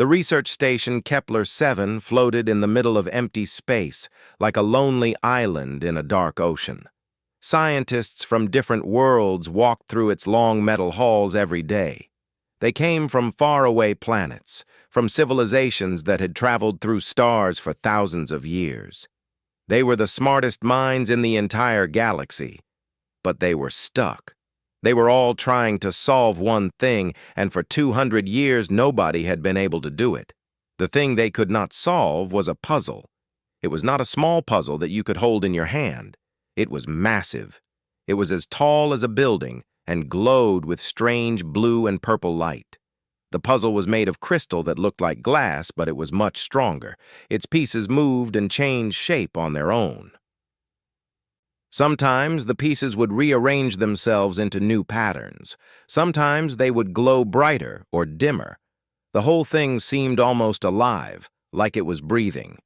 The research station Kepler-7 floated in the middle of empty space, like a lonely island in a dark ocean. Scientists from different worlds walked through its long metal halls every day. They came from faraway planets, from civilizations that had traveled through stars for thousands of years. They were the smartest minds in the entire galaxy, but they were stuck. They were all trying to solve one thing, and for 200 years nobody had been able to do it. The thing they could not solve was a puzzle. It was not a small puzzle that you could hold in your hand. It was massive. It was as tall as a building and glowed with strange blue and purple light. The puzzle was made of crystal that looked like glass, but it was much stronger. Its pieces moved and changed shape on their own. Sometimes the pieces would rearrange themselves into new patterns. Sometimes they would glow brighter or dimmer. The whole thing seemed almost alive, like it was breathing.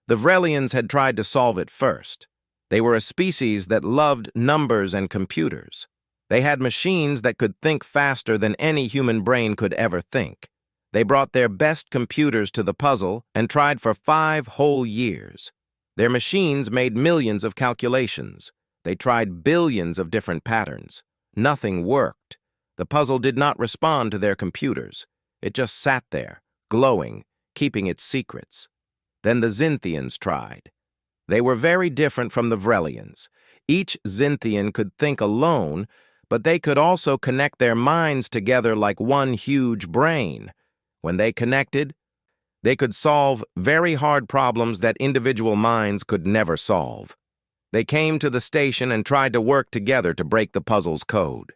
The Vrelians had tried to solve it first. They were a species that loved numbers and computers. They had machines that could think faster than any human brain could ever think. They brought their best computers to the puzzle and tried for 5 whole years. Their machines made millions of calculations. They tried billions of different patterns. Nothing worked. The puzzle did not respond to their computers. It just sat there, glowing, keeping its secrets. Then the Xinthians tried. They were very different from the Vrelians. Each Xinthian could think alone, but they could also connect their minds together like one huge brain. When they connected, they could solve very hard problems that individual minds could never solve. They came to the station and tried to work together to break the puzzle's code.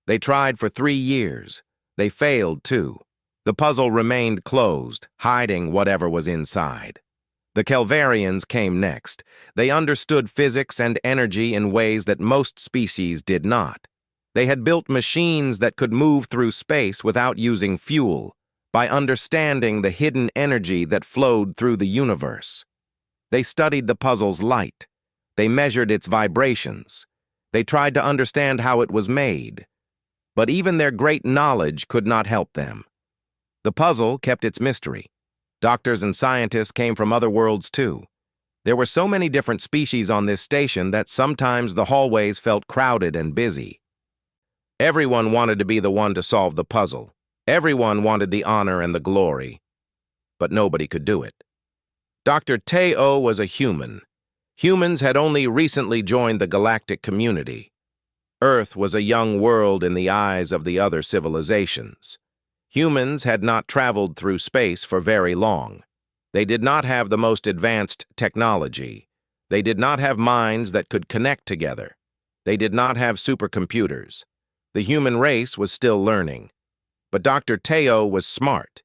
They tried for 3 years. They failed, too. The puzzle remained closed, hiding whatever was inside. The Kelvarians came next. They understood physics and energy in ways that most species did not. They had built machines that could move through space without using fuel, by understanding the hidden energy that flowed through the universe. They studied the puzzle's light. They measured its vibrations. They tried to understand how it was made. But even their great knowledge could not help them. The puzzle kept its mystery. Doctors and scientists came from other worlds, too. There were so many different species on this station that sometimes the hallways felt crowded and busy. Everyone wanted to be the one to solve the puzzle. Everyone wanted the honor and the glory. But nobody could do it. Dr. Teo was a human. Humans had only recently joined the galactic community. Earth was a young world in the eyes of the other civilizations. Humans had not traveled through space for very long. They did not have the most advanced technology. They did not have minds that could connect together. They did not have supercomputers. The human race was still learning. But Dr. Teo was smart.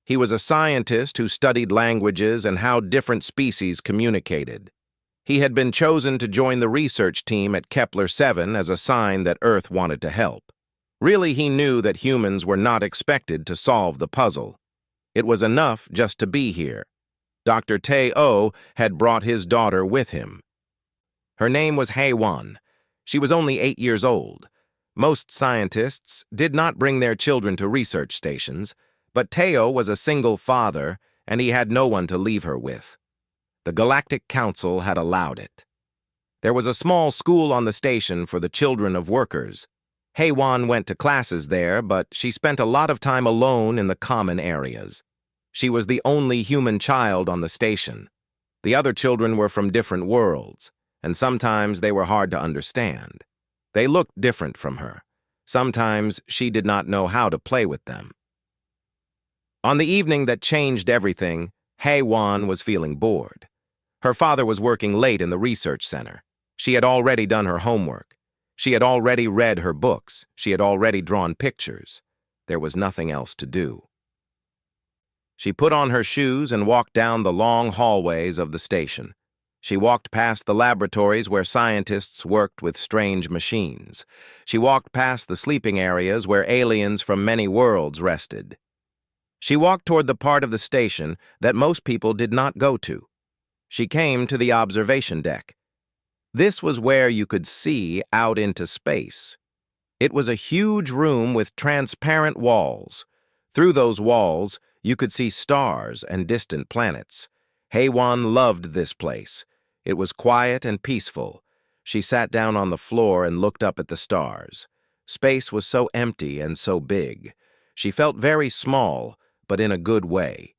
He was a scientist who studied languages and how different species communicated. He had been chosen to join the research team at Kepler-7 as a sign that Earth wanted to help. Really, he knew that humans were not expected to solve the puzzle. It was enough just to be here. Dr. Teo had brought his daughter with him. Her name was Heywan. She was only 8 years old. Most scientists did not bring their children to research stations, but Teo was a single father, and he had no one to leave her with. The Galactic Council had allowed it. There was a small school on the station for the children of workers. Heywan went to classes there, but she spent a lot of time alone in the common areas. She was the only human child on the station. The other children were from different worlds, and sometimes they were hard to understand. They looked different from her. Sometimes she did not know how to play with them. On the evening that changed everything, Heywan was feeling bored. Her father was working late in the research center. She had already done her homework. She had already read her books. She had already drawn pictures. There was nothing else to do. She put on her shoes and walked down the long hallways of the station. She walked past the laboratories where scientists worked with strange machines. She walked past the sleeping areas where aliens from many worlds rested. She walked toward the part of the station that most people did not go to. She came to the observation deck. This was where you could see out into space. It was a huge room with transparent walls. Through those walls, You could see stars and distant planets. Hei-Wan loved this place. It was quiet and peaceful. She sat down on the floor and looked up at the stars. Space was so empty and so big. She felt very small, but in a good way.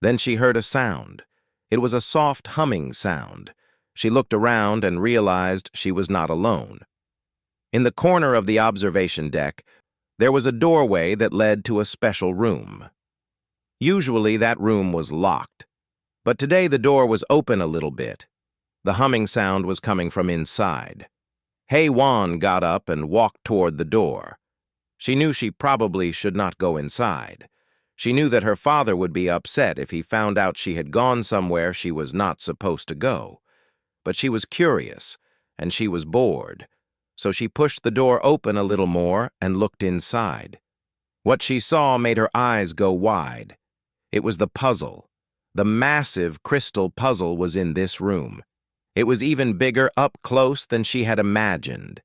Then she heard a sound. It was a soft humming sound. She looked around and realized she was not alone. In the corner of the observation deck, there was a doorway that led to a special room. Usually that room was locked, but today the door was open a little bit. The humming sound was coming from inside. Hei-Wan got up and walked toward the door. She knew she probably should not go inside. She knew that her father would be upset if he found out she had gone somewhere she was not supposed to go. But she was curious, and she was bored, so she pushed the door open a little more and looked inside. What she saw made her eyes go wide. It was the puzzle. The massive crystal puzzle was in this room. It was even bigger up close than she had imagined.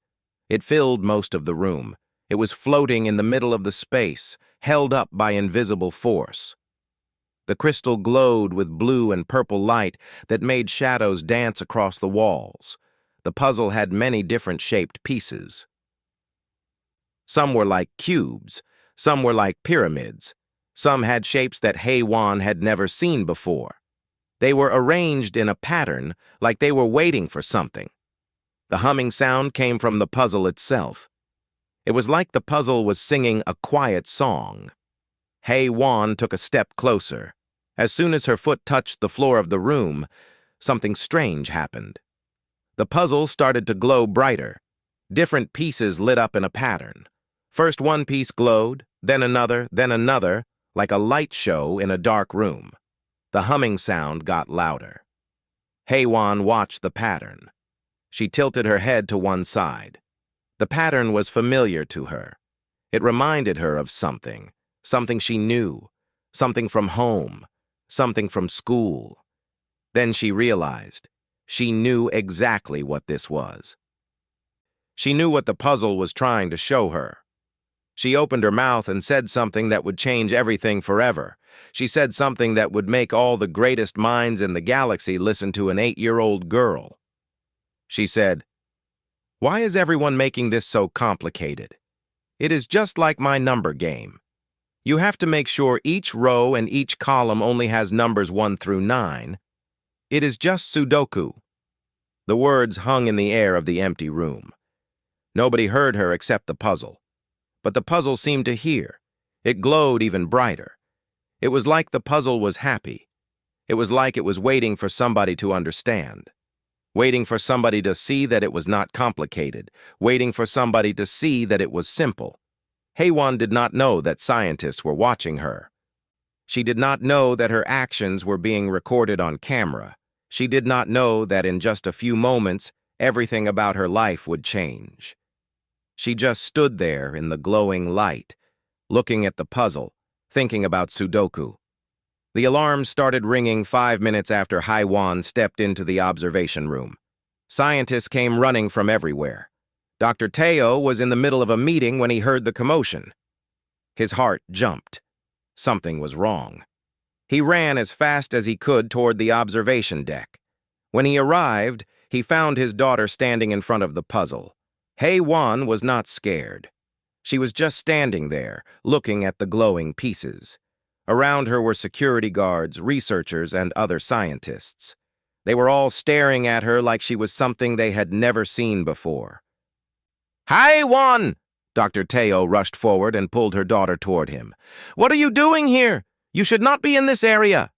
It filled most of the room. It was floating in the middle of the space, held up by invisible force. The crystal glowed with blue and purple light that made shadows dance across the walls. The puzzle had many different shaped pieces. Some were like cubes, some were like pyramids, some had shapes that Hei-Wan had never seen before. They were arranged in a pattern like they were waiting for something. The humming sound came from the puzzle itself. It was like the puzzle was singing a quiet song. Hei-Wan took a step closer. As soon as her foot touched the floor of the room, something strange happened. The puzzle started to glow brighter. Different pieces lit up in a pattern. First one piece glowed, then another, like a light show in a dark room. The humming sound got louder. Hei-Wan watched the pattern. She tilted her head to one side. The pattern was familiar to her. It reminded her of something she knew, something from home, something from school. Then she realized she knew exactly what this was. She knew what the puzzle was trying to show her. She opened her mouth and said something that would change everything forever. She said something that would make all the greatest minds in the galaxy listen to an 8-year-old girl. She said, "Why is everyone making this so complicated? It is just like my number game. You have to make sure each row and each column only has numbers 1 through 9. It is just Sudoku." The words hung in the air of the empty room. Nobody heard her except the puzzle. But the puzzle seemed to hear. It glowed even brighter. It was like the puzzle was happy. It was like it was waiting for somebody to understand. Waiting for somebody to see that it was not complicated. Waiting for somebody to see that it was simple. Hei-Wan did not know that scientists were watching her. She did not know that her actions were being recorded on camera. She did not know that in just a few moments, everything about her life would change. She just stood there in the glowing light, looking at the puzzle, thinking about Sudoku. The alarm started ringing 5 minutes after Hei-Wan stepped into the observation room. Scientists came running from everywhere. Dr. Teo was in the middle of a meeting when he heard the commotion. His heart jumped. Something was wrong. He ran as fast as he could toward the observation deck. When he arrived, he found his daughter standing in front of the puzzle. Hei-Wan was not scared. She was just standing there, looking at the glowing pieces. Around her were security guards, researchers, and other scientists. They were all staring at her like she was something they had never seen before. "Hei-Wan!" Dr. Teo rushed forward and pulled her daughter toward him. "What are you doing here? You should not be in this area."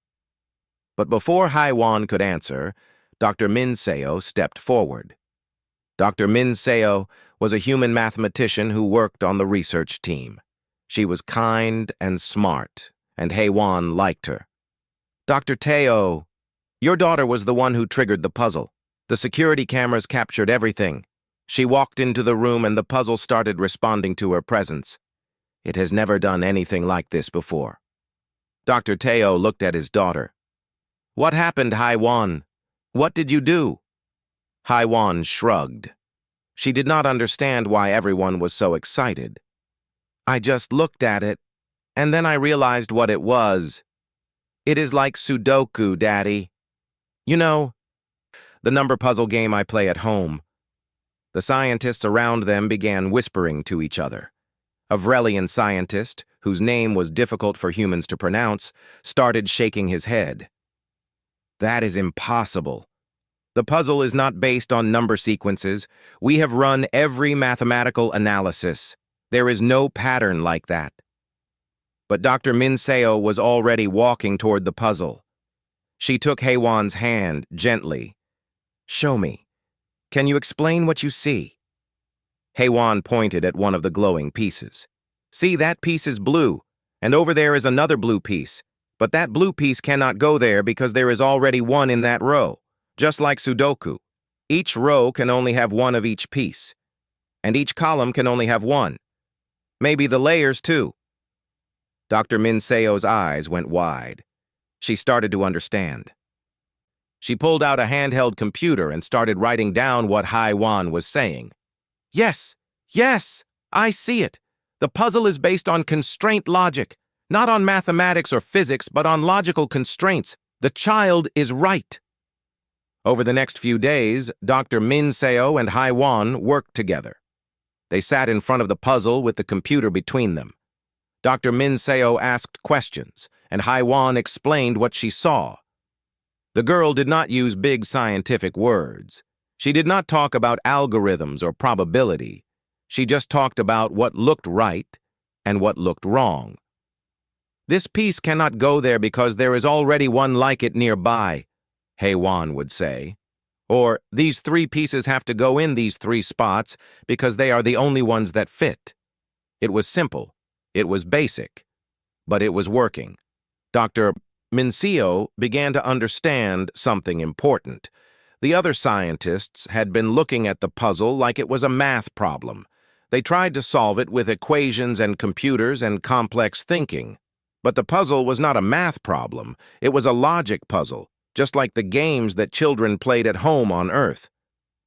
But before Hei-Wan could answer, Dr. Min-Seo stepped forward. Dr. Min-Seo was a human mathematician who worked on the research team. She was kind and smart, and Hei-Wan liked her. "Dr. Teo, your daughter was the one who triggered the puzzle. The security cameras captured everything. She walked into the room and the puzzle started responding to her presence. It has never done anything like this before." Dr. Teo looked at his daughter. "What happened, Hei-Wan? What did you do?" Hei-Wan shrugged. She did not understand why everyone was so excited. "I just looked at it, and then I realized what it was," It is like Sudoku, Daddy. You know, the number puzzle game I play at home. The scientists around them began whispering to each other. A Vrelian scientist, whose name was difficult for humans to pronounce, started shaking his head. That is impossible. The puzzle is not based on number sequences. We have run every mathematical analysis. There is no pattern like that. But Dr. Minseo was already walking toward the puzzle. She took Heywan's hand gently. Show me. Can you explain what you see? Heywan pointed at one of the glowing pieces. See, that piece is blue, and over there is another blue piece. But that blue piece cannot go there because there is already one in that row. Just like Sudoku, each row can only have one of each piece, and each column can only have one. Maybe the layers, too. Dr. Minseo's eyes went wide. She started to understand. She pulled out a handheld computer and started writing down what Heywan was saying. Yes, I see it. The puzzle is based on constraint logic, not on mathematics or physics, but on logical constraints. The child is right. Over the next few days, Dr. Minseo and Heywan worked together. They sat in front of the puzzle with the computer between them. Dr. Minseo asked questions, and Heywan explained what she saw. The girl did not use big scientific words. She did not talk about algorithms or probability. She just talked about what looked right and what looked wrong. This piece cannot go there because there is already one like it nearby, Heywan would say. Or, these three pieces have to go in these three spots because they are the only ones that fit. It was simple. It was basic. But it was working. Dr. Minseo began to understand something important. The other scientists had been looking at the puzzle like it was a math problem. They tried to solve it with equations and computers and complex thinking. But the puzzle was not a math problem. It was a logic puzzle, just like the games that children played at home on Earth.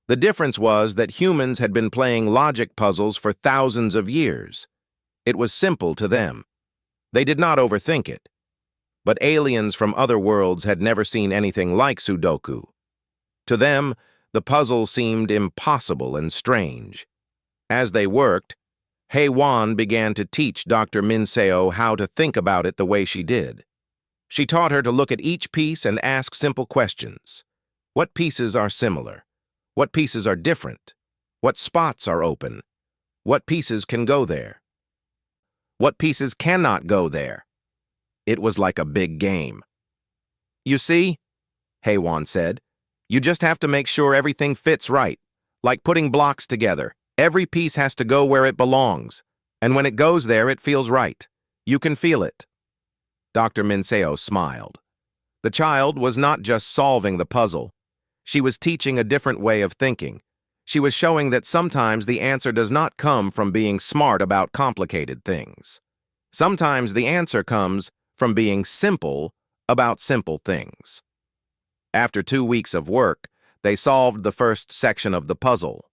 The difference was that humans had been playing logic puzzles for thousands of years. It was simple to them. They did not overthink it. But aliens from other worlds had never seen anything like Sudoku. To them, the puzzle seemed impossible and strange. As they worked, Heywan began to teach Dr. Minseo how to think about it the way she did. She taught her to look at each piece and ask simple questions. What pieces are similar? What pieces are different? What spots are open? What pieces can go there? What pieces cannot go there? It was like a big game. You see, Heywan said, you just have to make sure everything fits right, like putting blocks together. Every piece has to go where it belongs, and when it goes there, it feels right. You can feel it. Dr. Minseo smiled. The child was not just solving the puzzle. She was teaching a different way of thinking. She was showing that sometimes the answer does not come from being smart about complicated things. Sometimes the answer comes from being simple about simple things. After 2 weeks of work, they solved the first section of the puzzle.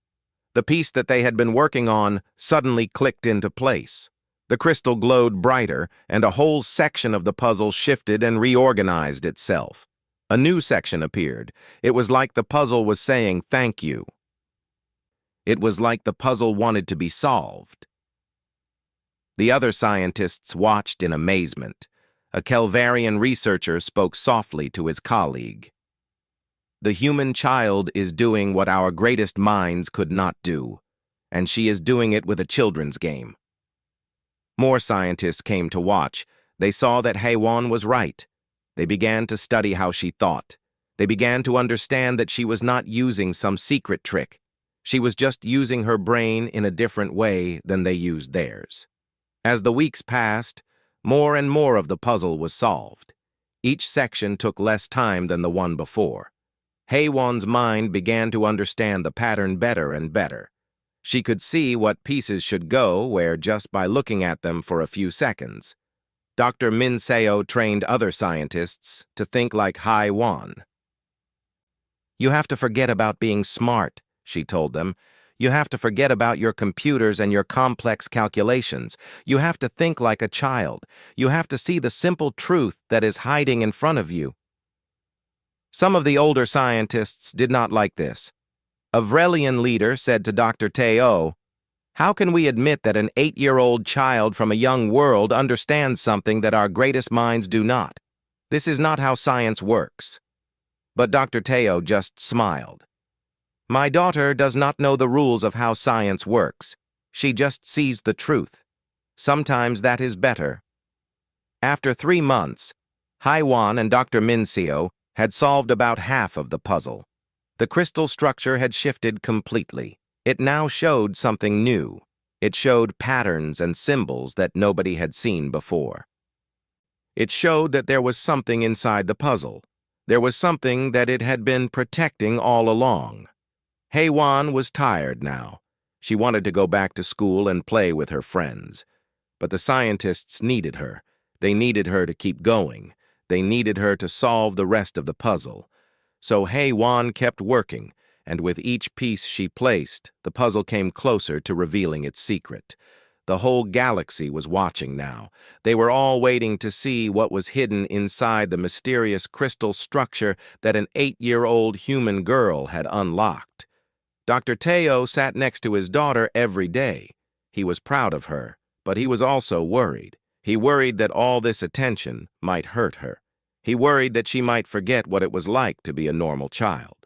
The piece that they had been working on suddenly clicked into place. The crystal glowed brighter, and a whole section of the puzzle shifted and reorganized itself. A new section appeared. It was like the puzzle was saying thank you. It was like the puzzle wanted to be solved. The other scientists watched in amazement. A Kelvarian researcher spoke softly to his colleague. The human child is doing what our greatest minds could not do, and she is doing it with a children's game. More scientists came to watch. They saw that Heywan was right. They began to study how she thought. They began to understand that she was not using some secret trick. She was just using her brain in a different way than they used theirs. As the weeks passed, more and more of the puzzle was solved. Each section took less time than the one before. Heywan's mind began to understand the pattern better and better. She could see what pieces should go where just by looking at them for a few seconds. Dr. Minseo trained other scientists to think like Heywan. You have to forget about being smart, she told them. You have to forget about your computers and your complex calculations. You have to think like a child. You have to see the simple truth that is hiding in front of you. Some of the older scientists did not like this. A Vrelian leader said to Dr. Teo, "How can we admit that an 8-year-old child from a young world understands something that our greatest minds do not? This is not how science works." But Dr. Teo just smiled. "My daughter does not know the rules of how science works. She just sees the truth. Sometimes that is better." After 3 months, Haiwan and Dr. Minseo had solved about half of the puzzle. The crystal structure had shifted completely. It now showed something new. It showed patterns and symbols that nobody had seen before. It showed that there was something inside the puzzle. There was something that it had been protecting all along. Haiwan was tired now. She wanted to go back to school and play with her friends. But the scientists needed her. They needed her to keep going. They needed her to solve the rest of the puzzle. So Haiwan kept working, and with each piece she placed, the puzzle came closer to revealing its secret. The whole galaxy was watching now. They were all waiting to see what was hidden inside the mysterious crystal structure that an 8-year-old human girl had unlocked. Dr. Teo sat next to his daughter every day. He was proud of her, but he was also worried. He worried that all this attention might hurt her. He worried that she might forget what it was like to be a normal child.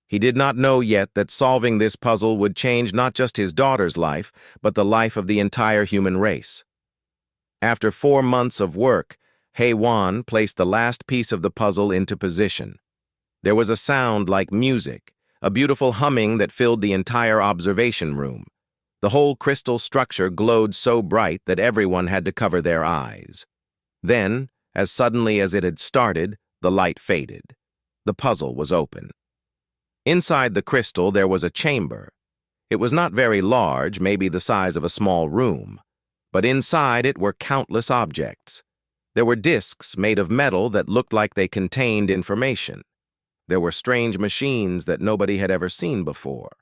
He did not know yet that solving this puzzle would change not just his daughter's life, but the life of the entire human race. After 4 months of work, Haiwan placed the last piece of the puzzle into position. There was a sound like music, a beautiful humming that filled the entire observation room. The whole crystal structure glowed so bright that everyone had to cover their eyes. Then, as suddenly as it had started, the light faded. The puzzle was open. Inside the crystal there was a chamber. It was not very large, maybe the size of a small room, but inside it were countless objects. There were discs made of metal that looked like they contained information. There were strange machines that nobody had ever seen before.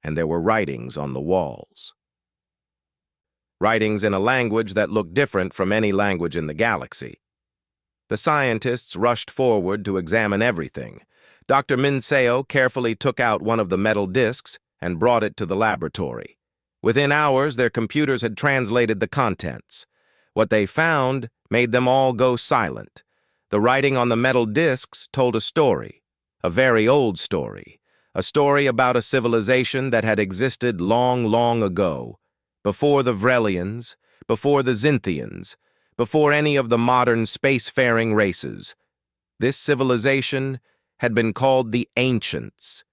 And there were writings on the walls. Writings in a language that looked different from any language in the galaxy. The scientists rushed forward to examine everything. Dr. Minseo carefully took out one of the metal discs and brought it to the laboratory. Within hours, their computers had translated the contents. What they found made them all go silent. The writing on the metal discs told a story, a very old story, a story about a civilization that had existed long, long ago, before the Vrelians, before the Zynthians, before any of the modern spacefaring races. This civilization had been called the Ancients.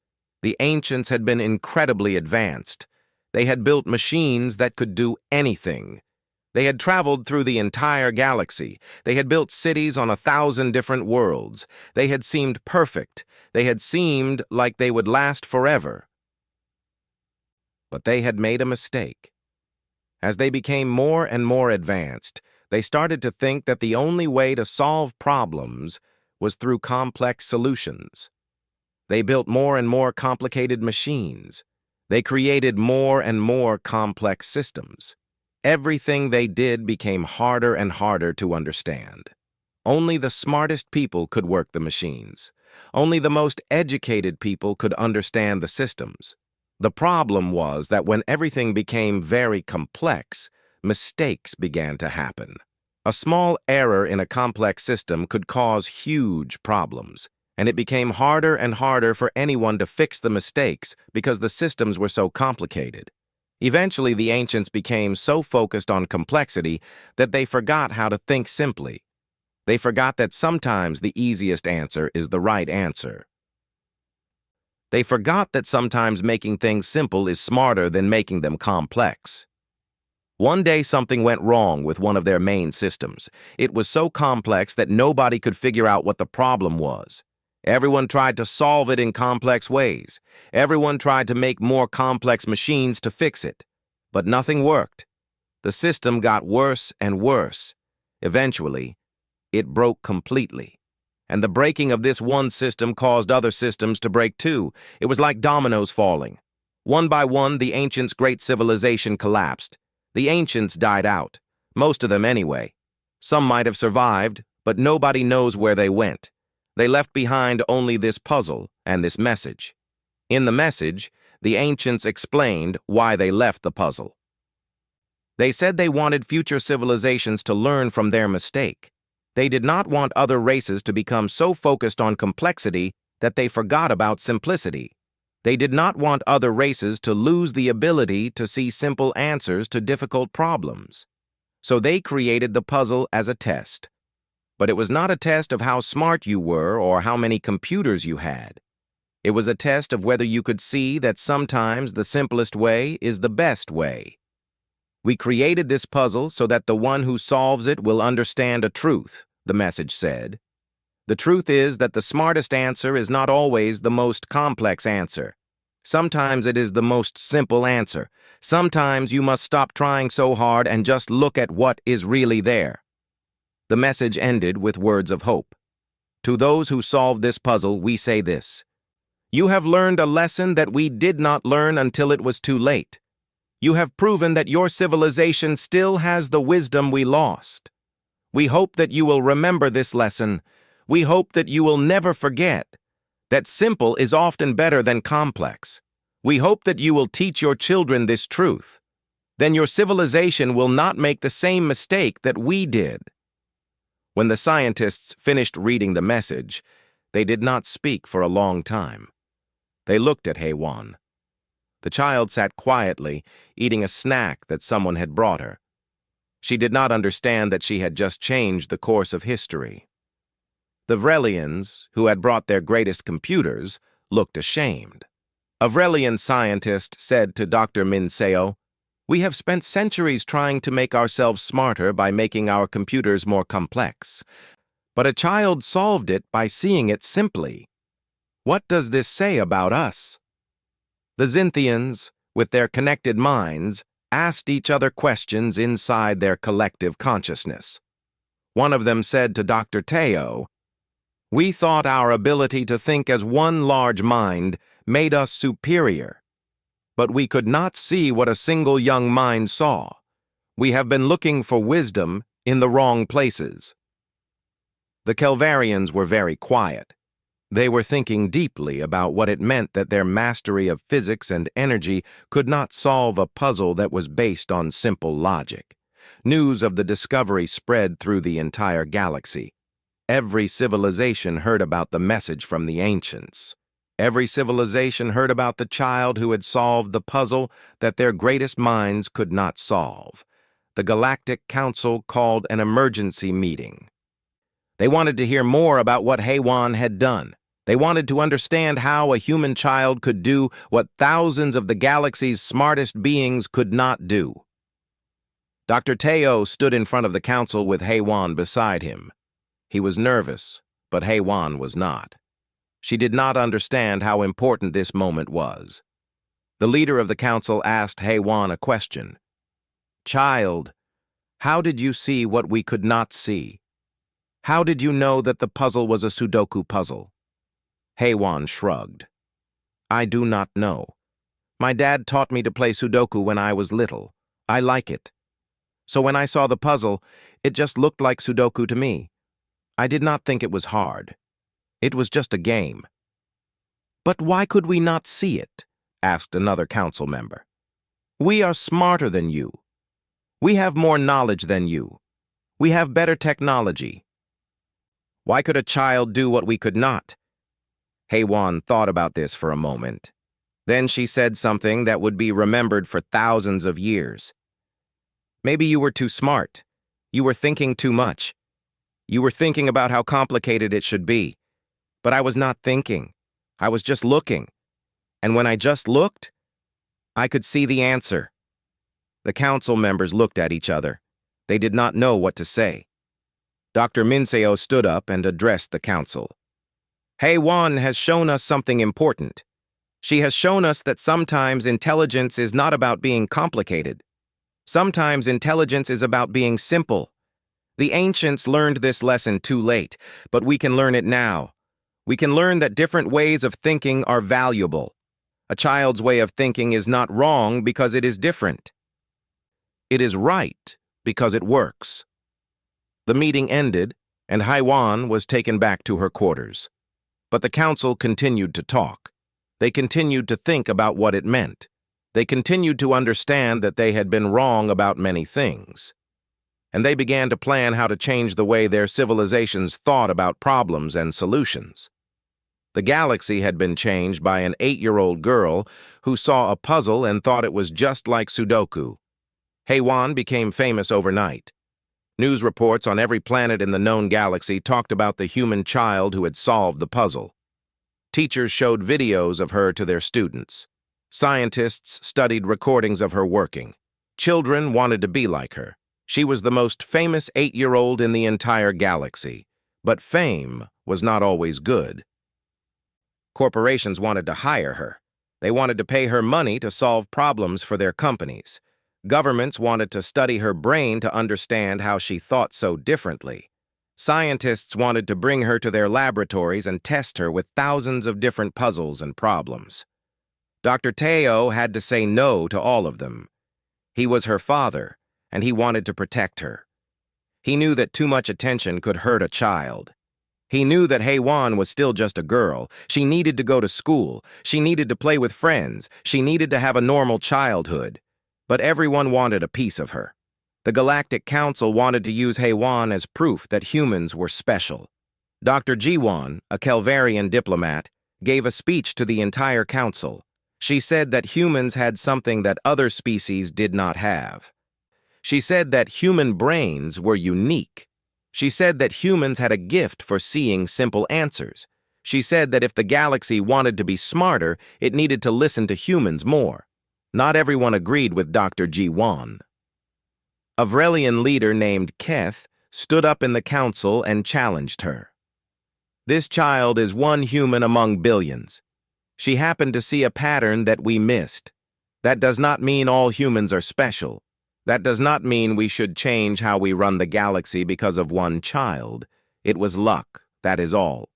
The Ancients had been incredibly advanced. They had built machines that could do anything. They had traveled through the entire galaxy. They had built cities on 1,000 different worlds. They had seemed perfect. They had seemed like they would last forever. But they had made a mistake. As they became more and more advanced, they started to think that the only way to solve problems was through complex solutions. They built more and more complicated machines. They created more and more complex systems. Everything they did became harder and harder to understand. Only the smartest people could work the machines. Only the most educated people could understand the systems. The problem was that when everything became very complex, mistakes began to happen. A small error in a complex system could cause huge problems, and it became harder and harder for anyone to fix the mistakes because the systems were so complicated. Eventually, the ancients became so focused on complexity that they forgot how to think simply. They forgot that sometimes the easiest answer is the right answer. They forgot that sometimes making things simple is smarter than making them complex. One day something went wrong with one of their main systems. It was so complex that nobody could figure out what the problem was. Everyone tried to solve it in complex ways. Everyone tried to make more complex machines to fix it. But nothing worked. The system got worse and worse. Eventually, it broke completely. And the breaking of this one system caused other systems to break too. It was like dominoes falling. One by one, the ancients' great civilization collapsed. The ancients died out, most of them anyway. Some might have survived, but nobody knows where they went. They left behind only this puzzle and this message. In the message, the ancients explained why they left the puzzle. They said they wanted future civilizations to learn from their mistake. They did not want other races to become so focused on complexity that they forgot about simplicity. They did not want other races to lose the ability to see simple answers to difficult problems. So they created the puzzle as a test. But it was not a test of how smart you were or how many computers you had. It was a test of whether you could see that sometimes the simplest way is the best way. We created this puzzle so that the one who solves it will understand a truth, the message said. The truth is that the smartest answer is not always the most complex answer. Sometimes it is the most simple answer. Sometimes you must stop trying so hard and just look at what is really there. The message ended with words of hope. To those who solved this puzzle, we say this: you have learned a lesson that we did not learn until it was too late. You have proven that your civilization still has the wisdom we lost. We hope that you will remember this lesson. We hope that you will never forget that simple is often better than complex. We hope that you will teach your children this truth. Then your civilization will not make the same mistake that we did. When the scientists finished reading the message, they did not speak for a long time. They looked at HFY. The child sat quietly, eating a snack that someone had brought her. She did not understand that she had just changed the course of history. The Vrelians, who had brought their greatest computers, looked ashamed. A Vrelian scientist said to Dr. Minseo, "We have spent centuries trying to make ourselves smarter by making our computers more complex. But a child solved it by seeing it simply. What does this say about us?" The Xinthians, with their connected minds, asked each other questions inside their collective consciousness. One of them said to Dr. Teo, "We thought our ability to think as one large mind made us superior. But we could not see what a single young mind saw. We have been looking for wisdom in the wrong places." The Kelvarians were very quiet. They were thinking deeply about what it meant that their mastery of physics and energy could not solve a puzzle that was based on simple logic. News of the discovery spread through the entire galaxy. Every civilization heard about the message from the ancients. Every civilization heard about the child who had solved the puzzle that their greatest minds could not solve. The Galactic Council called an emergency meeting. They wanted to hear more about what HFY had done. They wanted to understand how a human child could do what thousands of the galaxy's smartest beings could not do. Dr. Teo stood in front of the council with HFY beside him. He was nervous, but HFY was not. She did not understand how important this moment was. The leader of the council asked HFY a question. "Child, how did you see what we could not see? How did you know that the puzzle was a Sudoku puzzle?" HFY shrugged. "I do not know. My dad taught me to play Sudoku when I was little. I like it. So when I saw the puzzle, it just looked like Sudoku to me. I did not think it was hard. It was just a game." "But why could we not see it?" asked another council member. "We are smarter than you. We have more knowledge than you. We have better technology. Why could a child do what we could not?" HFY thought about this for a moment. Then she said something that would be remembered for thousands of years. "Maybe you were too smart. You were thinking too much. You were thinking about how complicated it should be. But I was not thinking. I was just looking. And when I just looked, I could see the answer." The council members looked at each other. They did not know what to say. Dr. Minseo stood up and addressed the council. "HFY has shown us something important. She has shown us that sometimes intelligence is not about being complicated. Sometimes intelligence is about being simple. The ancients learned this lesson too late, but we can learn it now. We can learn that different ways of thinking are valuable. A child's way of thinking is not wrong because it is different. It is right because it works. The meeting ended, and Haiwan was taken back to her quarters. But the council continued to talk. They continued to think about what it meant. They continued to understand that they had been wrong about many things. And they began to plan how to change the way their civilizations thought about problems and solutions. The galaxy had been changed by an 8-year-old girl who saw a puzzle and thought it was just like Sudoku. Haiwan became famous overnight. News reports on every planet in the known galaxy talked about the human child who had solved the puzzle. Teachers showed videos of her to their students. Scientists studied recordings of her working. Children wanted to be like her. She was the most famous 8-year-old in the entire galaxy. But fame was not always good. Corporations wanted to hire her. They wanted to pay her money to solve problems for their companies. Governments wanted to study her brain to understand how she thought so differently. Scientists wanted to bring her to their laboratories and test her with thousands of different puzzles and problems. Dr. Teo had to say no to all of them. He was her father, and he wanted to protect her. He knew that too much attention could hurt a child. He knew that Haiwan was still just a girl. She needed to go to school. She needed to play with friends. She needed to have a normal childhood. But everyone wanted a piece of her. The Galactic Council wanted to use Haiwan as proof that humans were special. Dr. Jiwan, a Calvarian diplomat, gave a speech to the entire council. She said that humans had something that other species did not have. She said that human brains were unique. She said that humans had a gift for seeing simple answers. She said that if the galaxy wanted to be smarter, it needed to listen to humans more. Not everyone agreed with Dr. Jiwan. A Vrelian leader named Keth stood up in the council and challenged her. This child is one human among billions. She happened to see a pattern that we missed. That does not mean all humans are special. That does not mean we should change how we run the galaxy because of one child. It was luck, that is all.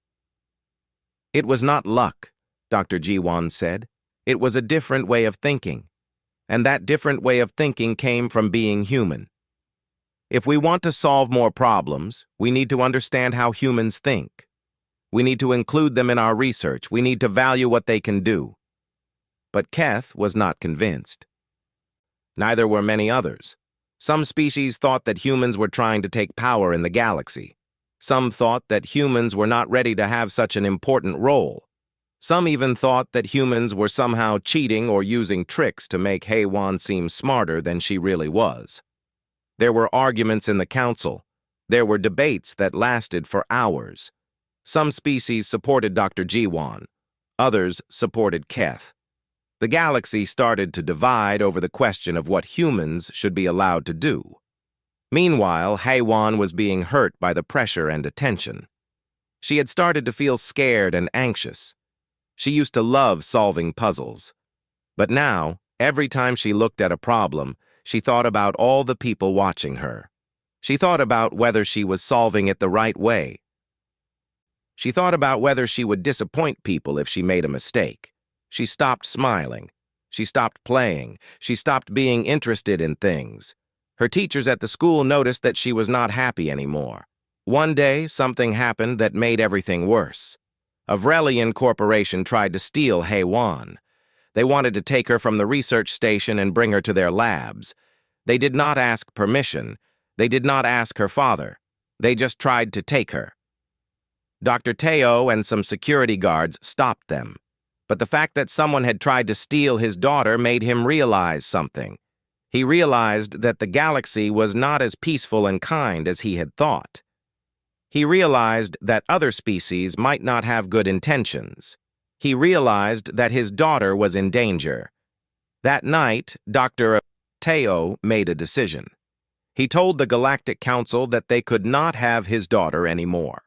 It was not luck, Dr. Jiwan said. It was a different way of thinking. And that different way of thinking came from being human. If we want to solve more problems, we need to understand how humans think. We need to include them in our research. We need to value what they can do. But Keth was not convinced. Neither were many others. Some species thought that humans were trying to take power in the galaxy. Some thought that humans were not ready to have such an important role. Some even thought that humans were somehow cheating or using tricks to make Haiwan seem smarter than she really was. There were arguments in the council. There were debates that lasted for hours. Some species supported Dr. Jiwan. Others supported Keth. The galaxy started to divide over the question of what humans should be allowed to do. Meanwhile, Haiwan was being hurt by the pressure and attention. She had started to feel scared and anxious. She used to love solving puzzles. But now, every time she looked at a problem, she thought about all the people watching her. She thought about whether she was solving it the right way. She thought about whether she would disappoint people if she made a mistake. She stopped smiling. She stopped playing. She stopped being interested in things. Her teachers at the school noticed that she was not happy anymore. One day, something happened that made everything worse. A Vrelian corporation tried to steal Haiwan. They wanted to take her from the research station and bring her to their labs. They did not ask permission. They did not ask her father. They just tried to take her. Dr. Teo and some security guards stopped them. But the fact that someone had tried to steal his daughter made him realize something. He realized that the galaxy was not as peaceful and kind as he had thought. He realized that other species might not have good intentions. He realized that his daughter was in danger. That night, Dr. Teo made a decision. He told the Galactic Council that they could not have his daughter anymore.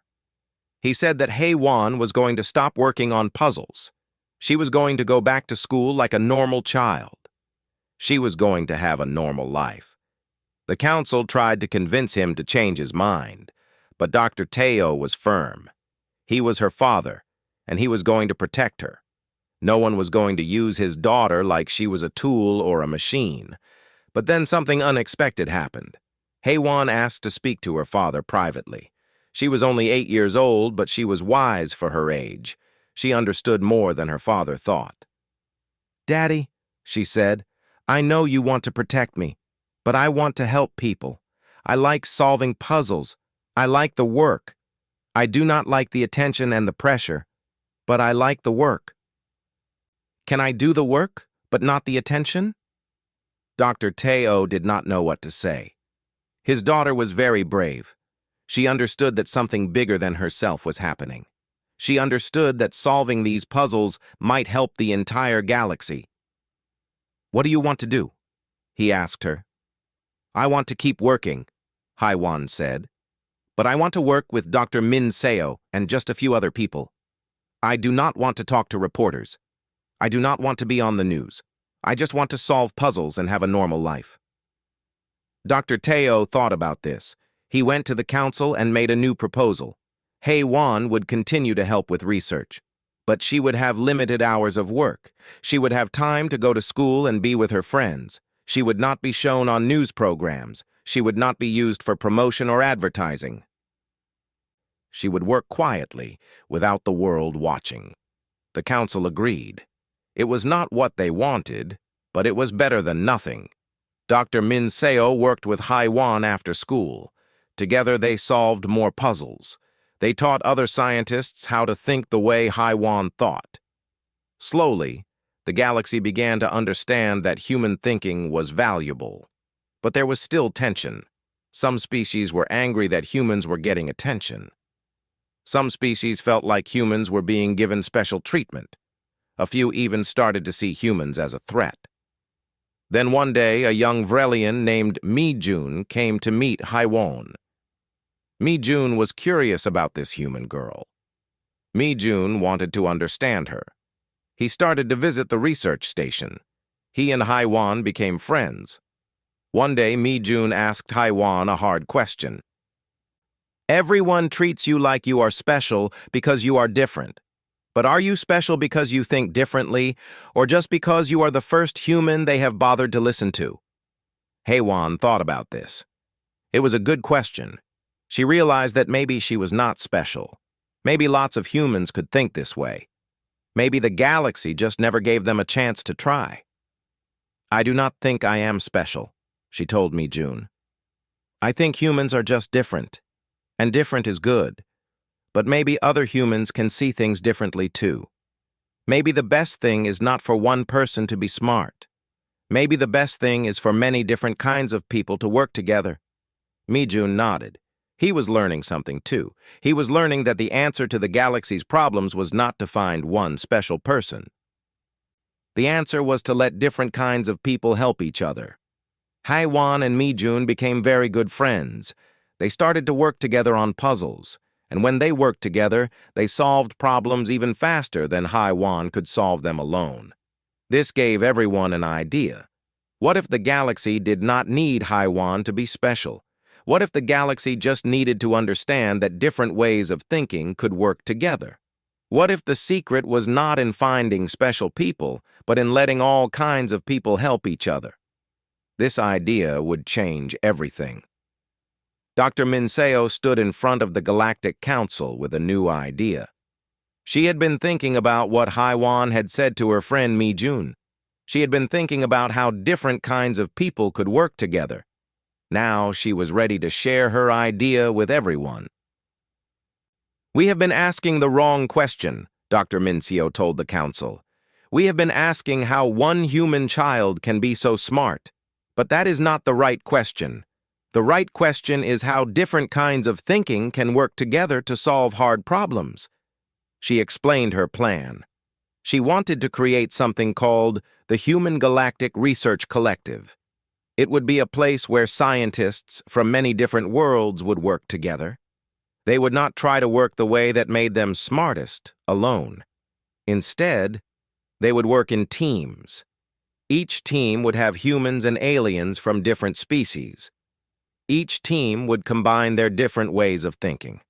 He said that Haiwan was going to stop working on puzzles. She was going to go back to school like a normal child. She was going to have a normal life. The council tried to convince him to change his mind, but Dr. Teo was firm. He was her father, and he was going to protect her. No one was going to use his daughter like she was a tool or a machine. But then something unexpected happened. Heywan asked to speak to her father privately. She was only 8 years old, but she was wise for her age. She understood more than her father thought. "Daddy," she said, "I know you want to protect me, but I want to help people. I like solving puzzles. I like the work. I do not like the attention and the pressure, but I like the work." "Can I do the work, but not the attention?" Dr. Teo did not know what to say. His daughter was very brave. She understood that something bigger than herself was happening. She understood that solving these puzzles might help the entire galaxy. "What do you want to do?" he asked her. "I want to keep working," Haiwan said. "But I want to work with Dr. Min Seo and just a few other people. I do not want to talk to reporters. I do not want to be on the news. I just want to solve puzzles and have a normal life." Dr. Teo thought about this. He went to the council and made a new proposal. Heywan would continue to help with research, but she would have limited hours of work. She would have time to go to school and be with her friends. She would not be shown on news programs. She would not be used for promotion or advertising. She would work quietly, without the world watching. The council agreed. It was not what they wanted, but it was better than nothing. Dr. Min Seo worked with Haiwan after school. Together they solved more puzzles. They taught other scientists how to think the way Haiwan thought. Slowly, the galaxy began to understand that human thinking was valuable. But there was still tension. Some species were angry that humans were getting attention. Some species felt like humans were being given special treatment. A few even started to see humans as a threat. Then one day, a young Vrelian named Mi-jun came to meet Haiwan. Mi-jun was curious about this human girl. Mi-jun wanted to understand her. He started to visit the research station. He and Haiwan became friends. One day, Mi-jun asked Haiwan a hard question. "Everyone treats you like you are special because you are different. But are you special because you think differently, or just because you are the first human they have bothered to listen to?" Heywan thought about this. It was a good question. She realized that maybe she was not special. Maybe lots of humans could think this way. Maybe the galaxy just never gave them a chance to try. "I do not think I am special," she told me, June. "I think humans are just different, and different is good. But maybe other humans can see things differently too. Maybe the best thing is not for one person to be smart. Maybe the best thing is for many different kinds of people to work together." Mi-jun nodded. He was learning something too. He was learning that the answer to the galaxy's problems was not to find one special person. The answer was to let different kinds of people help each other. Haiwan and Mi-jun became very good friends. They started to work together on puzzles, and when they worked together, they solved problems even faster than Haiwan could solve them alone. This gave everyone an idea. What if the galaxy did not need Haiwan to be special? What if the galaxy just needed to understand that different ways of thinking could work together? What if the secret was not in finding special people, but in letting all kinds of people help each other? This idea would change everything. Dr. Min Seo stood in front of the Galactic Council with a new idea. She had been thinking about what Haiwan had said to her friend Mi-jun. She had been thinking about how different kinds of people could work together. Now she was ready to share her idea with everyone. "We have been asking the wrong question," Dr. Min Seo told the council. "We have been asking how one human child can be so smart. But that is not the right question. The right question is how different kinds of thinking can work together to solve hard problems." She explained her plan. She wanted to create something called the Human Galactic Research Collective. It would be a place where scientists from many different worlds would work together. They would not try to work the way that made them smartest, alone. Instead, they would work in teams. Each team would have humans and aliens from different species. Each team would combine their different ways of thinking.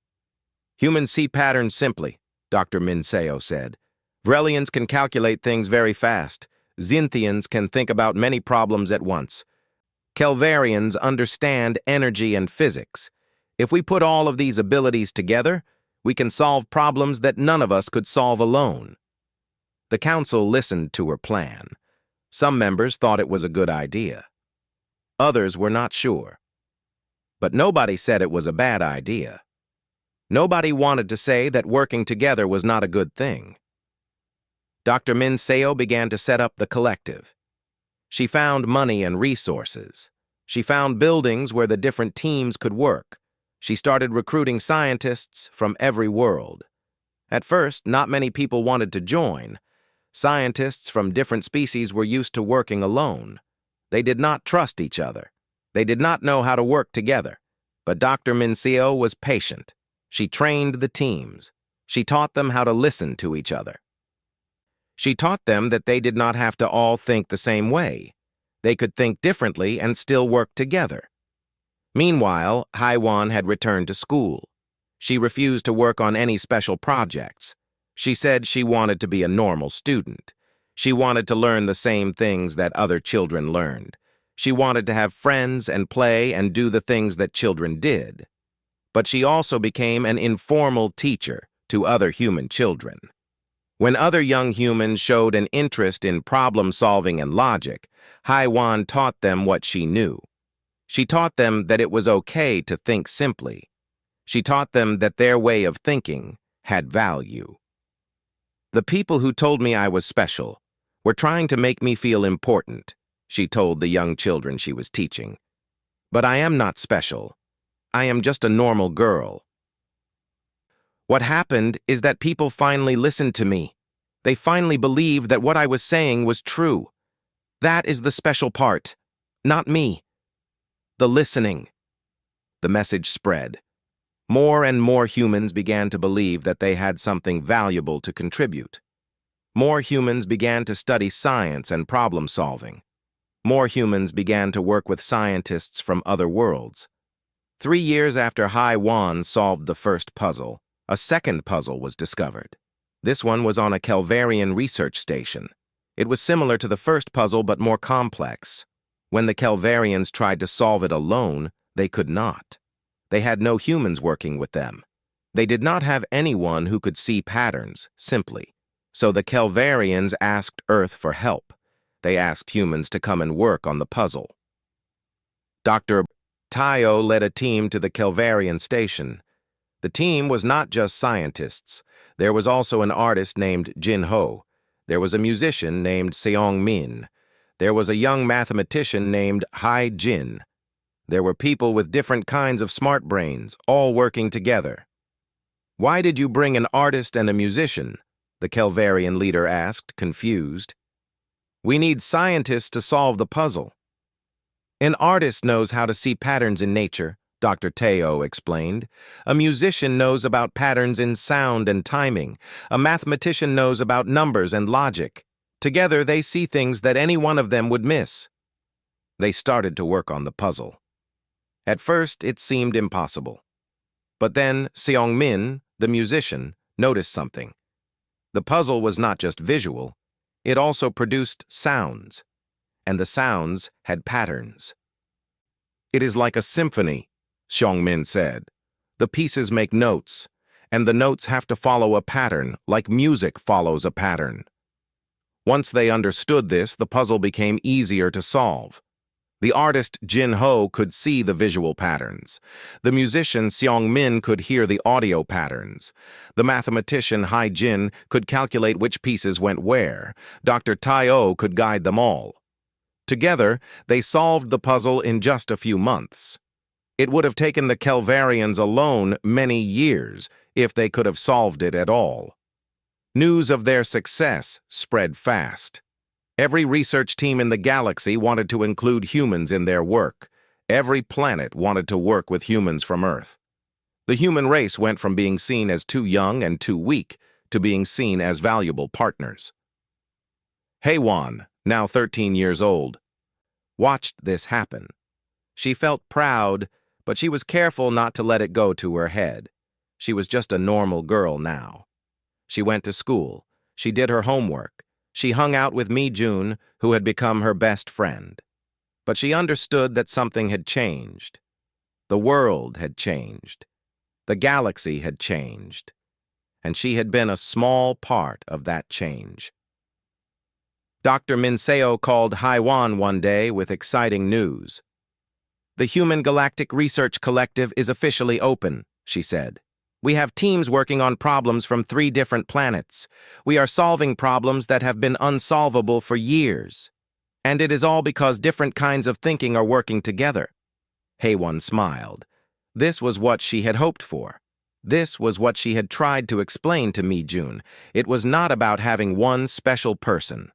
"Humans see patterns simply," Dr. Min Seo said. Vrelians can calculate things very fast. Xinthians can think about many problems at once. Kelvarians understand energy and physics. If we put all of these abilities together, we can solve problems that none of us could solve alone. The council listened to her plan. Some members thought it was a good idea. Others were not sure. But nobody said it was a bad idea. Nobody wanted to say that working together was not a good thing. Dr. Min Seo began to set up the collective. She found money and resources. She found buildings where the different teams could work. She started recruiting scientists from every world. At first, not many people wanted to join. Scientists from different species were used to working alone. They did not trust each other. They did not know how to work together. But Dr. Min Seo was patient. She trained the teams. She taught them how to listen to each other. She taught them that they did not have to all think the same way. They could think differently and still work together. Meanwhile, Haiwan had returned to school. She refused to work on any special projects. She said she wanted to be a normal student. She wanted to learn the same things that other children learned. She wanted to have friends and play and do the things that children did. But she also became an informal teacher to other human children. When other young humans showed an interest in problem-solving and logic, Haiwan taught them what she knew. She taught them that it was okay to think simply. She taught them that their way of thinking had value. The people who told me I was special were trying to make me feel important, she told the young children she was teaching. But I am not special. I am just a normal girl. What happened is that people finally listened to me. They finally believed that what I was saying was true. That is the special part, not me. The listening. The message spread. More and more humans began to believe that they had something valuable to contribute. More humans began to study science and problem solving. More humans began to work with scientists from other worlds. 3 years after Haiwan solved the first puzzle, a second puzzle was discovered. This one was on a Kelvarian research station. It was similar to the first puzzle but more complex. When the Kelvarians tried to solve it alone, they could not. They had no humans working with them. They did not have anyone who could see patterns, simply. So the Kelvarians asked Earth for help. They asked humans to come and work on the puzzle. Dr. Tayo led a team to the Kelvarian station. The team was not just scientists. There was also an artist named Jin Ho. There was a musician named Seong Min. There was a young mathematician named Hai Jin. There were people with different kinds of smart brains, all working together. Why did you bring an artist and a musician? The Kelvarian leader asked, confused. We need scientists to solve the puzzle. An artist knows how to see patterns in nature, Dr. Teo explained. A musician knows about patterns in sound and timing. A mathematician knows about numbers and logic. Together, they see things that any one of them would miss. They started to work on the puzzle. At first, it seemed impossible. But then, Seong Min, the musician, noticed something. The puzzle was not just visual. It also produced sounds. And the sounds had patterns. It is like a symphony, Seong Min said. The pieces make notes, and the notes have to follow a pattern, like music follows a pattern. Once they understood this, the puzzle became easier to solve. The artist Jin Ho could see the visual patterns. The musician Seong Min could hear the audio patterns. The mathematician Hai Jin could calculate which pieces went where. Dr. Tai-O could guide them all. Together, they solved the puzzle in just a few months. It would have taken the Kelvarians alone many years if they could have solved it at all. News of their success spread fast. Every research team in the galaxy wanted to include humans in their work. Every planet wanted to work with humans from Earth. The human race went from being seen as too young and too weak to being seen as valuable partners. Haiwan, now 13 years old, watched this happen. She felt proud, but she was careful not to let it go to her head. She was just a normal girl now. She went to school. She did her homework. She hung out with Mi-jun, who had become her best friend. But she understood that something had changed. The world had changed. The galaxy had changed. And she had been a small part of that change. Dr. Minseo called Haiwan one day with exciting news. "The Human Galactic Research Collective is officially open," she said. "We have teams working on problems from 3 different planets. We are solving problems that have been unsolvable for years. And it is all because different kinds of thinking are working together." Haiwan smiled. This was what she had hoped for. This was what she had tried to explain to Mi-jun. It was not about having one special person.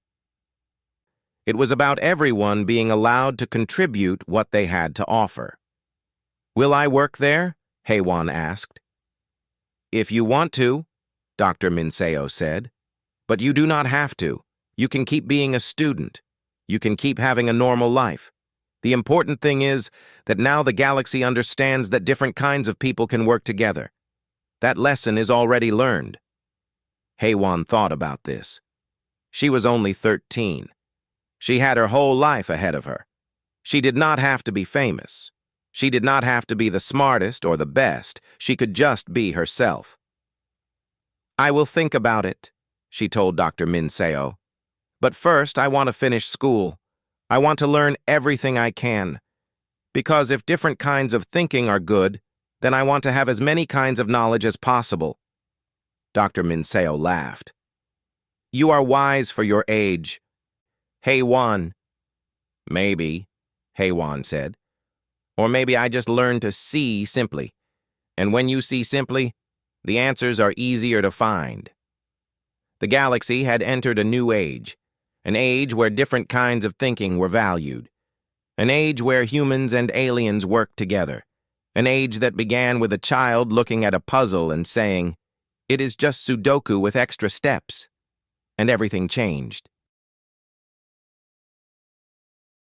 It was about everyone being allowed to contribute what they had to offer. "Will I work there?" Haiwan asked. "If you want to," Dr. Minseo said. "But you do not have to. You can keep being a student. You can keep having a normal life. The important thing is that now the galaxy understands that different kinds of people can work together. That lesson is already learned." Haiwan thought about this. She was only 13. She had her whole life ahead of her. She did not have to be famous. She did not have to be the smartest or the best. She could just be herself. "I will think about it," she told Dr. Minseo. "But first, I want to finish school. I want to learn everything I can. Because if different kinds of thinking are good, then I want to have as many kinds of knowledge as possible." Dr. Minseo laughed. "You are wise for your age." "Haiwan." "Maybe," Haiwan said. "Or maybe I just learned to see simply. And when you see simply, the answers are easier to find." The galaxy had entered a new age, an age where different kinds of thinking were valued, an age where humans and aliens worked together, an age that began with a child looking at a puzzle and saying, "It is just Sudoku with extra steps." And everything changed.